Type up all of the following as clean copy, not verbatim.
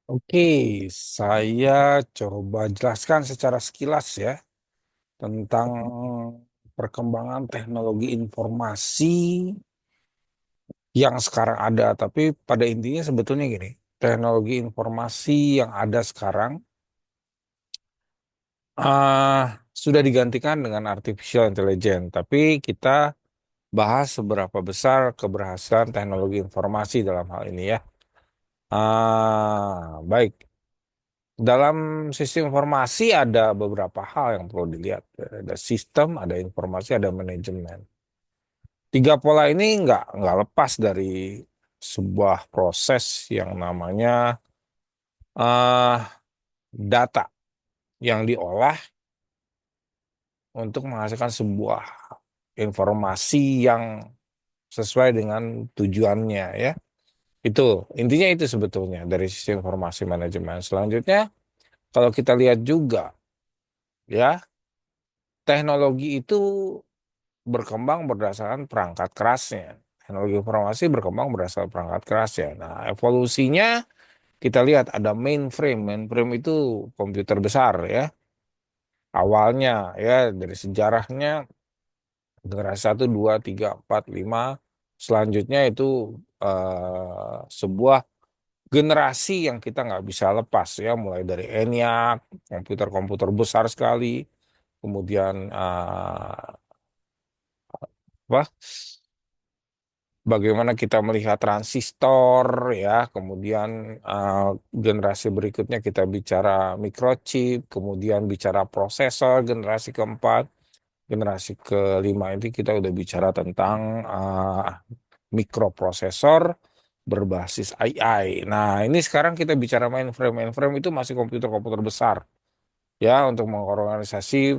Oke, saya coba jelaskan secara sekilas ya tentang perkembangan teknologi informasi yang sekarang ada. Tapi pada intinya sebetulnya gini, teknologi informasi yang ada sekarang ah, sudah digantikan dengan artificial intelligence. Tapi kita bahas seberapa besar keberhasilan teknologi informasi dalam hal ini ya. Baik. Dalam sistem informasi ada beberapa hal yang perlu dilihat. Ada sistem, ada informasi, ada manajemen. Tiga pola ini nggak lepas dari sebuah proses yang namanya eh, data yang diolah untuk menghasilkan sebuah informasi yang sesuai dengan tujuannya ya. Itu intinya itu sebetulnya dari sistem informasi manajemen. Selanjutnya kalau kita lihat juga ya teknologi itu berkembang berdasarkan perangkat kerasnya. Teknologi informasi berkembang berdasarkan perangkat kerasnya. Nah, evolusinya kita lihat ada mainframe. Mainframe itu komputer besar ya. Awalnya ya dari sejarahnya generasi satu 2 3 4 5. Selanjutnya itu sebuah generasi yang kita nggak bisa lepas ya. Mulai dari ENIAC, komputer-komputer besar sekali. Kemudian apa? Bagaimana kita melihat transistor ya, kemudian eh, generasi berikutnya kita bicara microchip, kemudian bicara prosesor generasi keempat, generasi kelima ini kita udah bicara tentang mikroprosesor berbasis AI. Nah, ini sekarang kita bicara mainframe. Mainframe itu masih komputer-komputer besar ya untuk mengorganisasi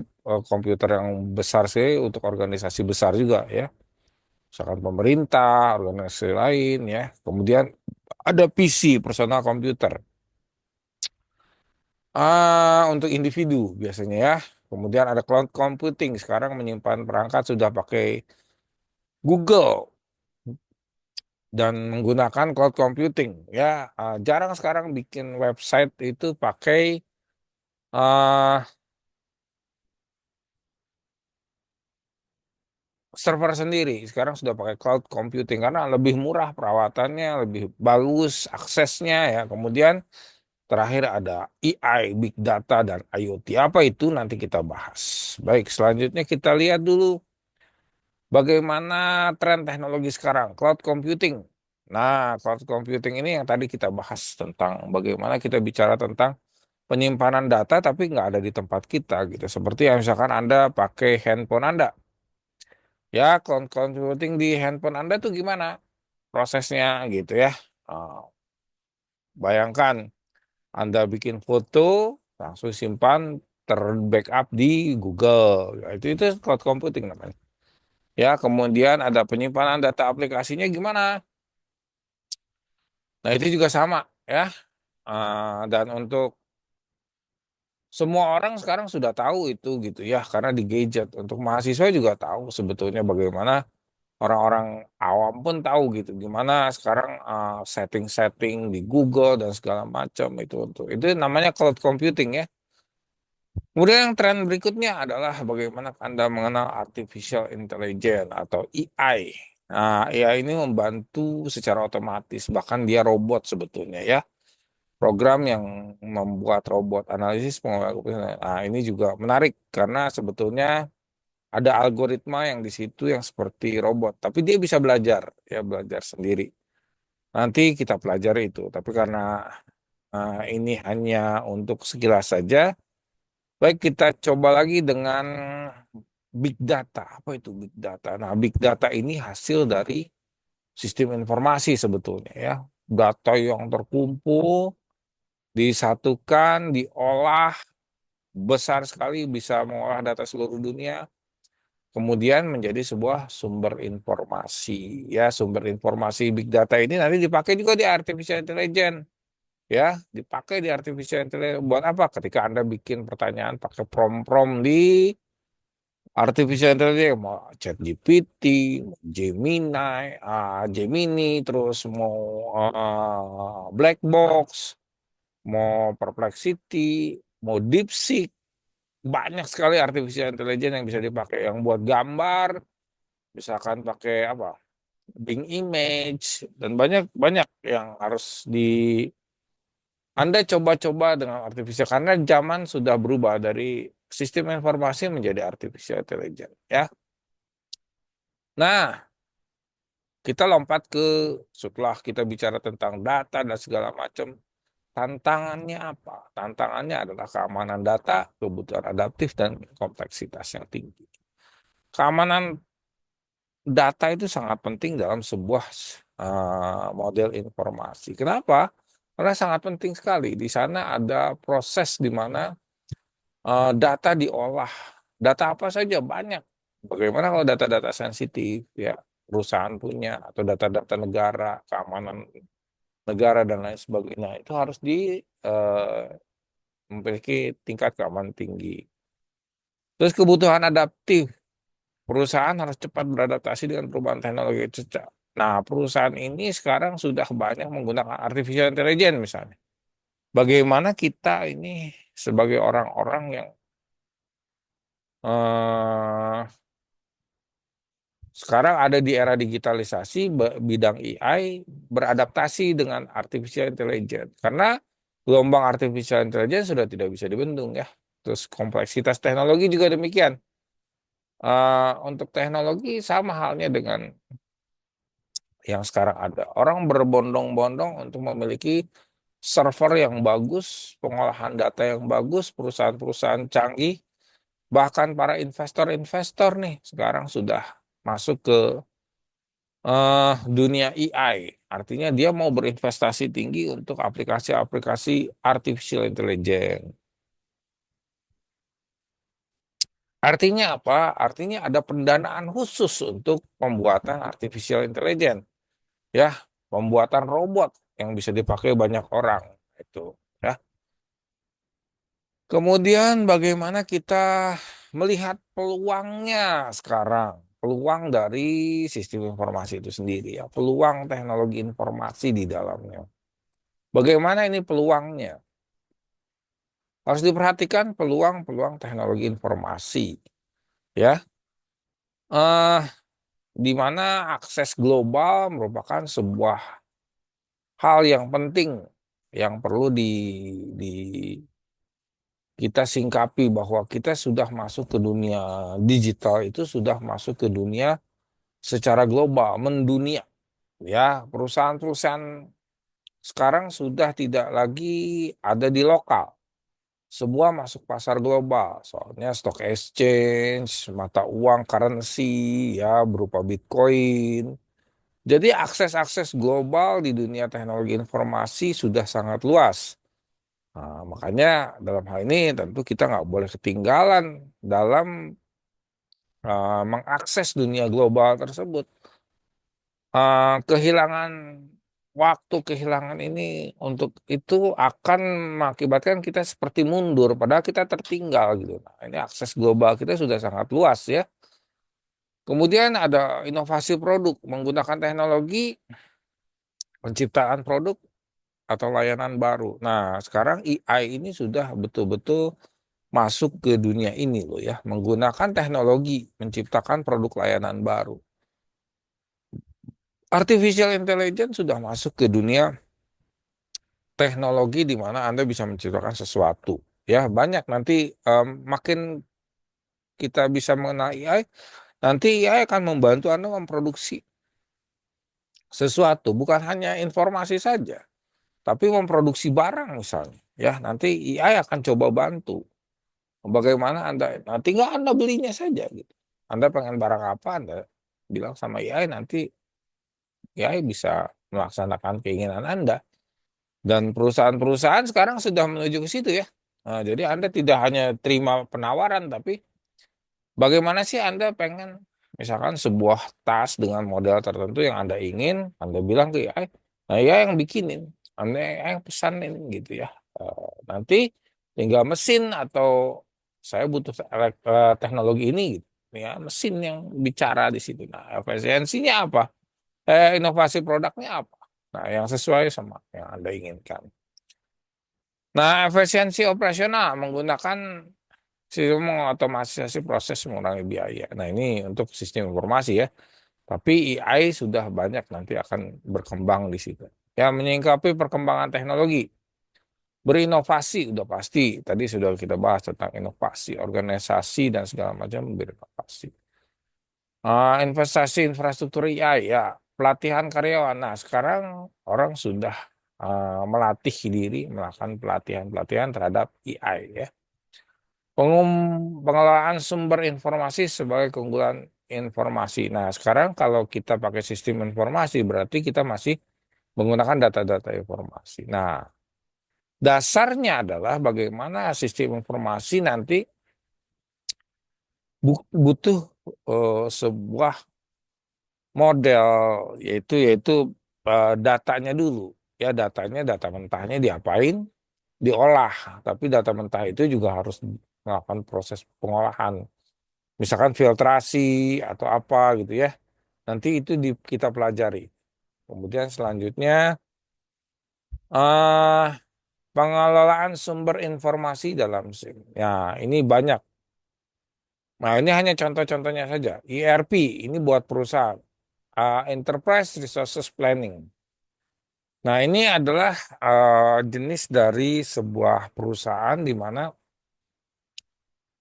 komputer yang besar sih untuk organisasi besar juga ya misalkan pemerintah, organisasi lain ya. Kemudian ada PC, personal computer. Untuk individu biasanya ya. Kemudian ada cloud computing. Sekarang menyimpan perangkat sudah pakai Google dan menggunakan cloud computing ya. Jarang sekarang bikin website itu pakai uh, server sendiri. Sekarang sudah pakai cloud computing karena lebih murah perawatannya, lebih bagus aksesnya ya. Kemudian terakhir ada AI, Big Data, dan IoT. Apa itu nanti kita bahas. Baik, selanjutnya kita lihat dulu bagaimana tren teknologi sekarang. Cloud computing. Nah, cloud computing ini yang tadi kita bahas tentang bagaimana kita bicara tentang penyimpanan data tapi nggak ada di tempat kita gitu. Seperti yang misalkan Anda pakai handphone Anda. Ya, cloud computing di handphone Anda tuh gimana prosesnya gitu ya. Ah, bayangkan Anda bikin foto, langsung simpan, terbackup di Google. Ya, itu cloud computing namanya. Ya, kemudian ada penyimpanan data aplikasinya gimana? Nah, itu juga sama ya. Dan untuk semua orang sekarang sudah tahu itu gitu ya, karena di gadget. Untuk mahasiswa juga tahu sebetulnya bagaimana orang-orang awam pun tahu gitu gimana sekarang setting-setting di Google dan segala macam itu namanya cloud computing ya. Kemudian yang tren berikutnya adalah bagaimana Anda mengenal artificial intelligence atau AI. Nah, AI ini membantu secara otomatis, bahkan dia robot sebetulnya ya. Program yang membuat robot analisis pengolahan. Nah, ini juga menarik karena sebetulnya ada algoritma yang di situ yang seperti robot, tapi dia bisa belajar, ya belajar sendiri. Nanti kita pelajari itu, tapi karena ini hanya untuk sekilas saja, baik, kita coba lagi dengan big data. Apa itu big data? Nah, big data ini hasil dari sistem informasi sebetulnya ya. Data yang terkumpul, disatukan, diolah, besar sekali bisa mengolah data seluruh dunia, kemudian menjadi sebuah sumber informasi. Ya, sumber informasi big data ini nanti dipakai juga di artificial intelligence. Ya, dipakai di artificial intelligence. Buat apa? Ketika Anda bikin pertanyaan pakai prom-prom di artificial intelligence mau ChatGPT, mau Gemini, Gemini, terus mau black box, mau Perplexity, mau DeepSeek, banyak sekali artificial intelligence yang bisa dipakai. Yang buat gambar, misalkan pakai apa? Bing Image, dan banyak banyak yang harus Anda coba-coba dengan artificial karena zaman sudah berubah dari sistem informasi menjadi artificial intelligence, ya. Nah, kita lompat ke setelah kita bicara tentang data dan segala macam, tantangannya apa? Tantangannya adalah keamanan data, kebutuhan adaptif, dan kompleksitas yang tinggi. Keamanan data itu sangat penting dalam sebuah model informasi. Kenapa? Karena sangat penting sekali. Di sana ada proses di mana data diolah. Data apa saja banyak. Bagaimana kalau data-data sensitif, ya, perusahaan punya, atau data-data negara, keamanan negara dan lain sebagainya, itu harus eh, memiliki tingkat keamanan tinggi. Terus kebutuhan adaptif, perusahaan harus cepat beradaptasi dengan perubahan teknologi itu. Nah, perusahaan ini sekarang sudah banyak menggunakan artificial intelligence misalnya. Bagaimana kita ini sebagai orang-orang yang eh, sekarang ada di era digitalisasi, bidang AI beradaptasi dengan artificial intelligence. Karena gelombang artificial intelligence sudah tidak bisa dibendung, ya. Terus kompleksitas teknologi juga demikian. Untuk teknologi sama halnya dengan yang sekarang ada. Orang berbondong-bondong untuk memiliki server yang bagus, pengolahan data yang bagus, perusahaan-perusahaan canggih, bahkan para investor-investor nih sekarang sudah masuk ke dunia AI. Artinya dia mau berinvestasi tinggi untuk aplikasi-aplikasi artificial intelligence. Artinya apa? Artinya ada pendanaan khusus untuk pembuatan artificial intelligence, ya, pembuatan robot yang bisa dipakai banyak orang itu, ya. Kemudian bagaimana kita melihat peluangnya sekarang, peluang dari sistem informasi itu sendiri, ya, peluang teknologi informasi di dalamnya. Bagaimana ini peluangnya? Harus diperhatikan peluang-peluang teknologi informasi, ya. Eh, di mana akses global merupakan sebuah hal yang penting yang perlu di kita singkapi bahwa kita sudah masuk ke dunia digital, itu sudah masuk ke dunia secara global, mendunia, ya. Perusahaan-perusahaan sekarang sudah tidak lagi ada di lokal. Semua masuk pasar global, soalnya stock exchange, mata uang, currency, ya, berupa Bitcoin. Jadi akses-akses global di dunia teknologi informasi sudah sangat luas. Nah, makanya dalam hal ini tentu kita nggak boleh ketinggalan dalam mengakses dunia global tersebut. Kehilangan waktu, kehilangan ini untuk itu akan mengakibatkan kita seperti mundur, padahal kita tertinggal gitu. Nah, ini akses global kita sudah sangat luas, ya. Kemudian ada inovasi produk menggunakan teknologi, penciptaan produk atau layanan baru. Nah, sekarang AI ini sudah betul-betul masuk ke dunia ini loh, ya, menggunakan teknologi menciptakan produk layanan baru. Artificial intelligence sudah masuk ke dunia teknologi di mana Anda bisa menciptakan sesuatu. Ya, banyak nanti makin kita bisa mengenal AI, nanti AI akan membantu Anda memproduksi sesuatu, bukan hanya informasi saja, tapi memproduksi barang misalnya. Ya, nanti AI akan coba bantu. Bagaimana Anda, nah tinggal Anda belinya saja gitu. Anda pengen barang apa, Anda bilang sama AI, nanti AI bisa melaksanakan keinginan Anda. Dan perusahaan-perusahaan sekarang sudah menuju ke situ, ya. Nah, jadi Anda tidak hanya terima penawaran, tapi bagaimana sih Anda pengen, misalkan sebuah tas dengan model tertentu yang Anda ingin, Anda bilang ke AI, nah ya yang bikinin, Anda yang pesanin gitu, ya. Nanti tinggal mesin atau saya butuh teknologi ini gitu. Ya, mesin yang bicara di situ. Nah, efisiensinya apa? Inovasi produknya apa? Nah, yang sesuai sama yang Anda inginkan. Nah, efisiensi operasional menggunakan sistem mengotomatisasi proses mengurangi biaya. Nah, ini untuk sistem informasi ya. Tapi AI sudah banyak nanti akan berkembang di situ. Ya, menyingkapi perkembangan teknologi. Berinovasi udah pasti. Tadi sudah kita bahas tentang inovasi, organisasi dan segala macam berinovasi. Investasi infrastruktur AI ya, pelatihan karyawan. Nah, sekarang orang sudah melatih diri melakukan pelatihan-pelatihan terhadap AI ya. Pengelolaan sumber informasi sebagai keunggulan informasi. Nah, sekarang kalau kita pakai sistem informasi berarti kita masih menggunakan data-data informasi. Nah, dasarnya adalah bagaimana sistem informasi nanti butuh sebuah model yaitu datanya dulu. Ya, data mentahnya diapain? Diolah. Tapi data mentah itu juga harus melakukan proses pengolahan. Misalkan filtrasi atau apa gitu ya. Nanti itu kita pelajari. Kemudian selanjutnya eh pengelolaan sumber informasi dalam SIM. Ya, ini banyak. Nah, ini hanya contoh-contohnya saja. ERP ini buat perusahaan. Enterprise Resources Planning. Nah, ini adalah jenis dari sebuah perusahaan di mana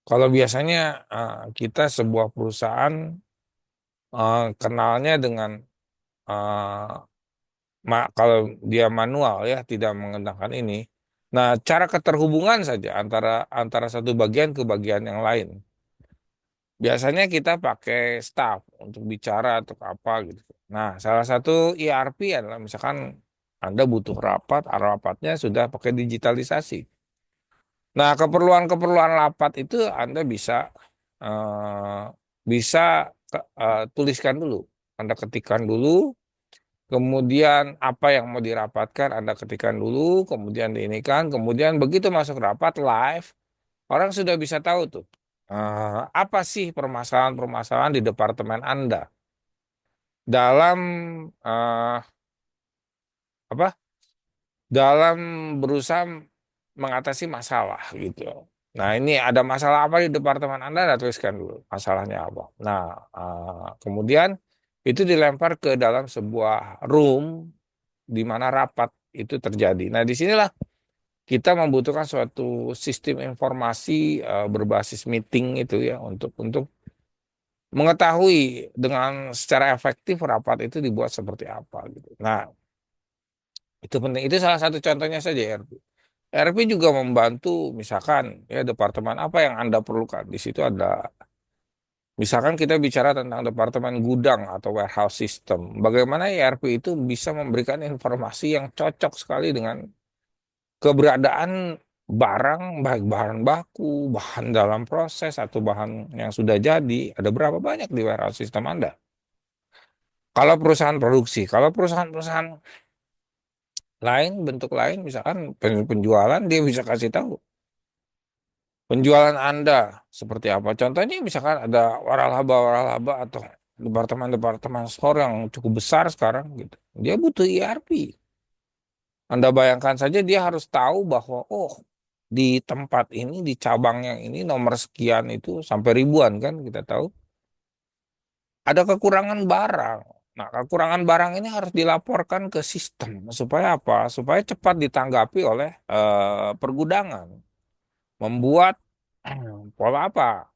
kalau biasanya kita sebuah perusahaan kenalnya dengan eh, kalau dia manual ya tidak mengenakan ini. Nah, cara keterhubungan saja antara antara satu bagian ke bagian yang lain. Biasanya kita pakai staff untuk bicara atau apa gitu. Nah, salah satu ERP adalah misalkan Anda butuh rapat, rapatnya sudah pakai digitalisasi. Nah, keperluan-keperluan rapat itu Anda eh, bisa tuliskan dulu. Anda ketikkan dulu. Kemudian apa yang mau dirapatkan Anda ketikkan dulu, kemudian diinikan, kemudian begitu masuk rapat live, orang sudah bisa tahu tuh apa sih permasalahan-permasalahan di departemen Anda dalam eh, apa? Dalam berusaha mengatasi masalah gitu. Nah, ini ada masalah apa di departemen Anda, Anda tuliskan dulu masalahnya apa. Nah, kemudian itu dilempar ke dalam sebuah room di mana rapat itu terjadi. Nah, disinilah kita membutuhkan suatu sistem informasi berbasis meeting itu ya untuk mengetahui dengan secara efektif rapat itu dibuat seperti apa gitu. Nah, itu penting. Itu salah satu contohnya saja RP. RP juga membantu misalkan ya departemen apa yang Anda perlukan. Di situ ada misalkan kita bicara tentang departemen gudang atau warehouse system. Bagaimana ERP itu bisa memberikan informasi yang cocok sekali dengan keberadaan barang, baik bahan baku, bahan dalam proses, atau bahan yang sudah jadi, ada berapa banyak di warehouse system Anda. Kalau perusahaan produksi, kalau perusahaan-perusahaan lain, bentuk lain, misalkan penjualan, dia bisa kasih tahu penjualan Anda seperti apa. Contohnya misalkan ada waralaba-waralaba atau departemen-departemen store yang cukup besar sekarang gitu. Dia butuh ERP. Anda bayangkan saja dia harus tahu bahwa oh di tempat ini di cabang yang ini nomor sekian itu sampai ribuan kan kita tahu ada kekurangan barang. Nah, kekurangan barang ini harus dilaporkan ke sistem supaya apa? Supaya cepat ditanggapi oleh pergudangan. Membuat pola apa?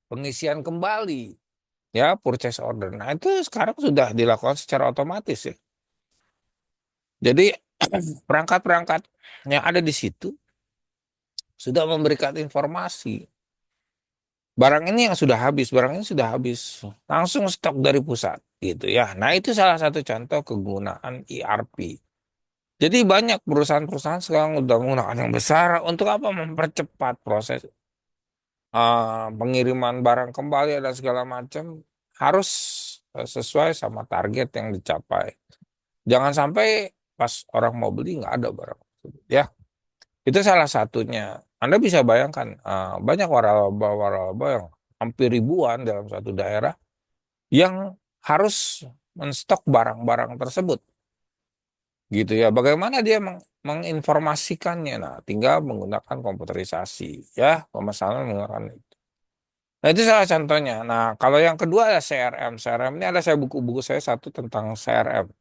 Pengisian kembali ya purchase order. Nah, itu sekarang sudah dilakukan secara otomatis ya. Jadi perangkat-perangkat yang ada di situ sudah memberikan informasi. Barang ini yang sudah habis, barang ini sudah habis. Langsung stok dari pusat gitu ya. Nah, itu salah satu contoh kegunaan ERP. Jadi banyak perusahaan-perusahaan sekarang udah menggunakan yang besar untuk apa? Mempercepat proses pengiriman barang kembali dan segala macam harus sesuai sama target yang dicapai. Jangan sampai pas orang mau beli nggak ada barang tersebut, ya. Itu salah satunya. Anda bisa bayangkan banyak waralaba-waralaba yang hampir ribuan dalam satu daerah yang harus menstok barang-barang tersebut. gitu ya. Bagaimana dia menginformasikannya? Nah, tinggal menggunakan komputerisasi, ya, pemesanan menggunakan itu. Nah, itu salah contohnya. Nah, kalau yang kedua ada CRM. CRM ini ada saya buku-buku saya satu tentang CRM.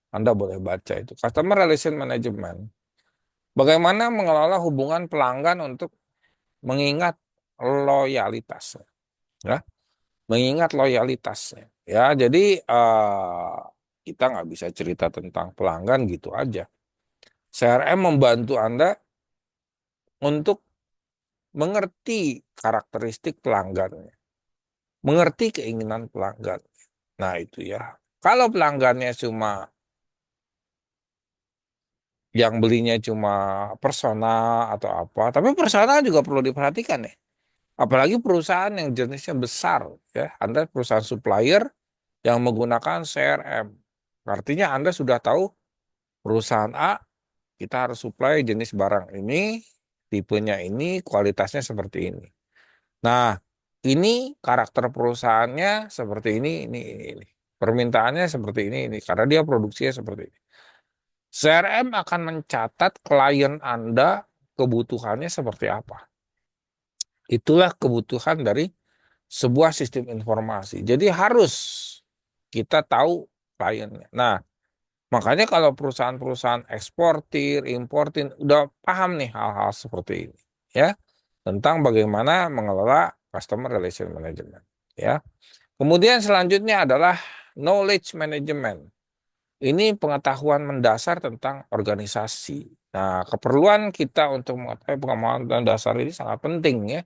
Anda boleh baca itu. Customer Relation Management. Bagaimana mengelola hubungan pelanggan untuk mengingat loyalitas, ya, mengingat loyalitasnya. Ya, jadi kita nggak bisa cerita tentang pelanggan gitu aja. CRM membantu Anda untuk mengerti karakteristik pelanggannya, mengerti keinginan pelanggan. Nah, itu ya. Kalau pelanggannya cuma yang belinya cuma persona atau apa, tapi persona juga perlu diperhatikan ya. Apalagi perusahaan yang jenisnya besar, ya. Anda perusahaan supplier yang menggunakan CRM. Artinya Anda sudah tahu perusahaan A, kita harus supply jenis barang ini, tipenya ini, kualitasnya seperti ini. Nah, ini karakter perusahaannya seperti ini. Permintaannya seperti ini, karena dia produksinya seperti ini. CRM akan mencatat klien Anda kebutuhannya seperti apa. Itulah kebutuhan dari sebuah sistem informasi. Jadi harus kita tahu kliennya. Nah, makanya kalau perusahaan-perusahaan eksportir, importir udah paham nih hal-hal seperti ini, ya, tentang bagaimana mengelola customer relation management, ya. Kemudian selanjutnya adalah knowledge management. Ini pengetahuan mendasar tentang organisasi. Nah, keperluan kita untuk mengetahui pengetahuan mendasar ini sangat penting, ya,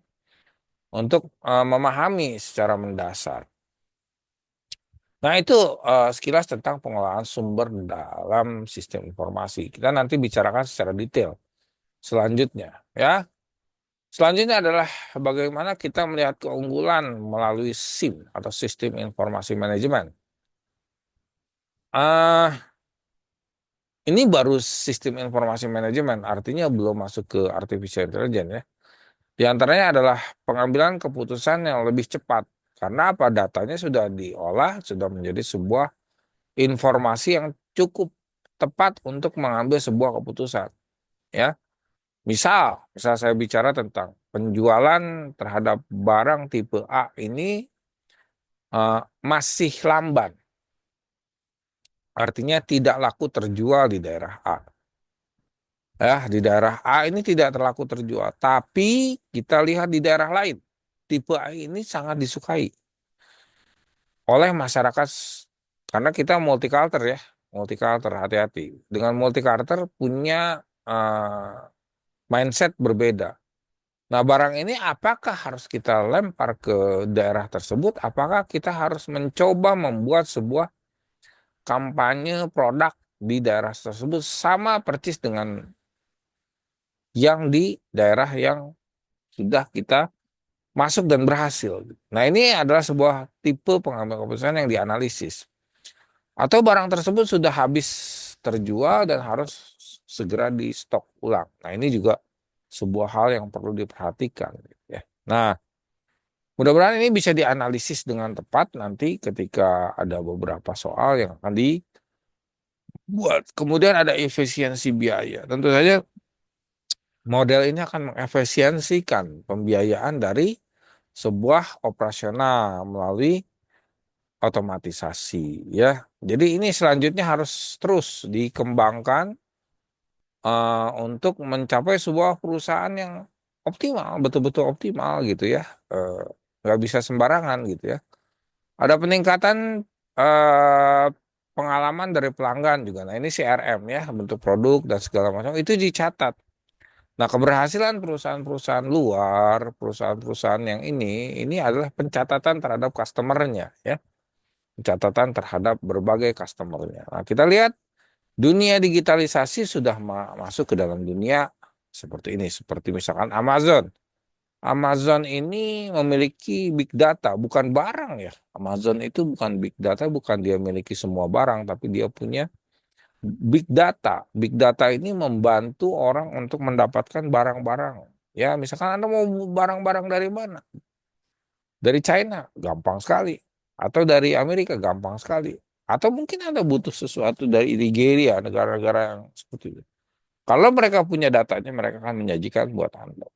untuk memahami secara mendasar. Nah, itu sekilas tentang pengelolaan sumber dalam sistem informasi. Kita nanti bicarakan secara detail selanjutnya, ya. Selanjutnya adalah bagaimana kita melihat keunggulan melalui SIM atau Sistem Informasi Manajemen. Ah, ini baru sistem informasi manajemen, artinya belum masuk ke artificial intelligence, ya. Di antaranya adalah pengambilan keputusan yang lebih cepat. Karena apa? Datanya sudah diolah, sudah menjadi sebuah informasi yang cukup tepat untuk mengambil sebuah keputusan, ya. Misal saya bicara tentang penjualan terhadap barang tipe A ini masih lamban, artinya tidak laku terjual di daerah A. Ya, di daerah A ini tidak terlaku terjual, tapi kita lihat di daerah lain, tipe A ini sangat disukai oleh masyarakat karena kita multicultural, ya, multicultural, hati-hati. Dengan multicultural punya mindset berbeda. Nah, barang ini apakah harus kita lempar ke daerah tersebut? Apakah kita harus mencoba membuat sebuah kampanye produk di daerah tersebut sama persis dengan yang di daerah yang sudah kita masuk dan berhasil? Nah, ini adalah sebuah tipe pengambil keputusan yang dianalisis. Atau barang tersebut sudah habis terjual dan harus segera di stok ulang. Nah, ini juga sebuah hal yang perlu diperhatikan, ya. Nah, mudah-mudahan ini bisa dianalisis dengan tepat nanti ketika ada beberapa soal yang akan dibuat. Kemudian ada efisiensi biaya. Tentu saja model ini akan mengefisiensikan pembiayaan dari sebuah operasional melalui otomatisasi, ya. Jadi ini selanjutnya harus terus dikembangkan untuk mencapai sebuah perusahaan yang optimal, betul-betul optimal gitu, ya. Eh, nggak bisa sembarangan gitu, ya. Ada peningkatan eh, pengalaman dari pelanggan juga. Nah, ini CRM, ya, bentuk produk dan segala macam itu dicatat. Nah, keberhasilan perusahaan-perusahaan luar, perusahaan-perusahaan yang ini adalah pencatatan terhadap customernya, ya. Pencatatan terhadap berbagai customernya. Nah, kita lihat dunia digitalisasi sudah masuk ke dalam dunia seperti ini, seperti misalkan Amazon. Amazon ini memiliki big data, bukan barang, ya. Amazon itu bukan big data, bukan dia memiliki semua barang, tapi dia punya big data. Big data ini membantu orang untuk mendapatkan barang-barang. Ya, misalkan Anda mau barang-barang dari mana? Dari China, gampang sekali. Atau dari Amerika, gampang sekali. Atau mungkin Anda butuh sesuatu dari Nigeria, negara-negara yang seperti itu. Kalau mereka punya datanya, mereka akan menyajikan buat Anda.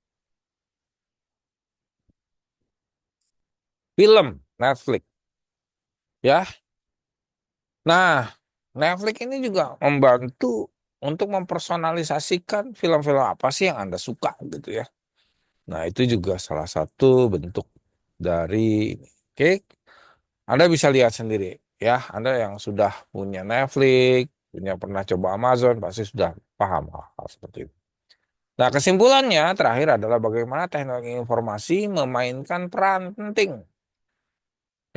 Film, Netflix. Ya, nah, Netflix ini juga membantu untuk mempersonalisasikan film-film apa sih yang Anda suka gitu ya. Nah, itu juga salah satu bentuk dari ini. Oke, Anda bisa lihat sendiri ya. Anda yang sudah punya Netflix, punya pernah coba Amazon, pasti sudah paham hal seperti itu. Nah, kesimpulannya terakhir adalah bagaimana teknologi informasi memainkan peran penting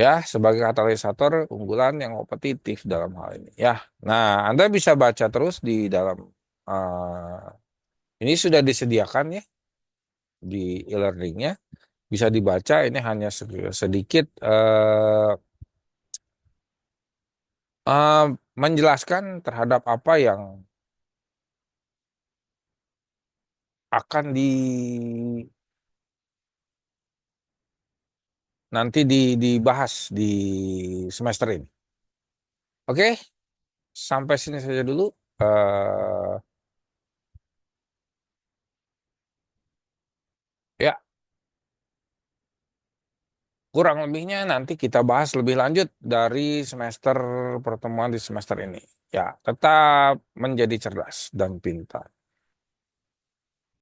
ya sebagai katalisator unggulan yang kompetitif dalam hal ini ya. Nah, Anda bisa baca terus di dalam ini sudah disediakan ya di e-learningnya, bisa dibaca. Ini hanya sedikit eh, menjelaskan terhadap apa yang akan nanti dibahas di semester ini. Oke, sampai sini saja dulu. eh ya, kurang lebihnya nanti kita bahas lebih lanjut dari semester pertemuan di semester ini. Ya, tetap menjadi cerdas dan pintar.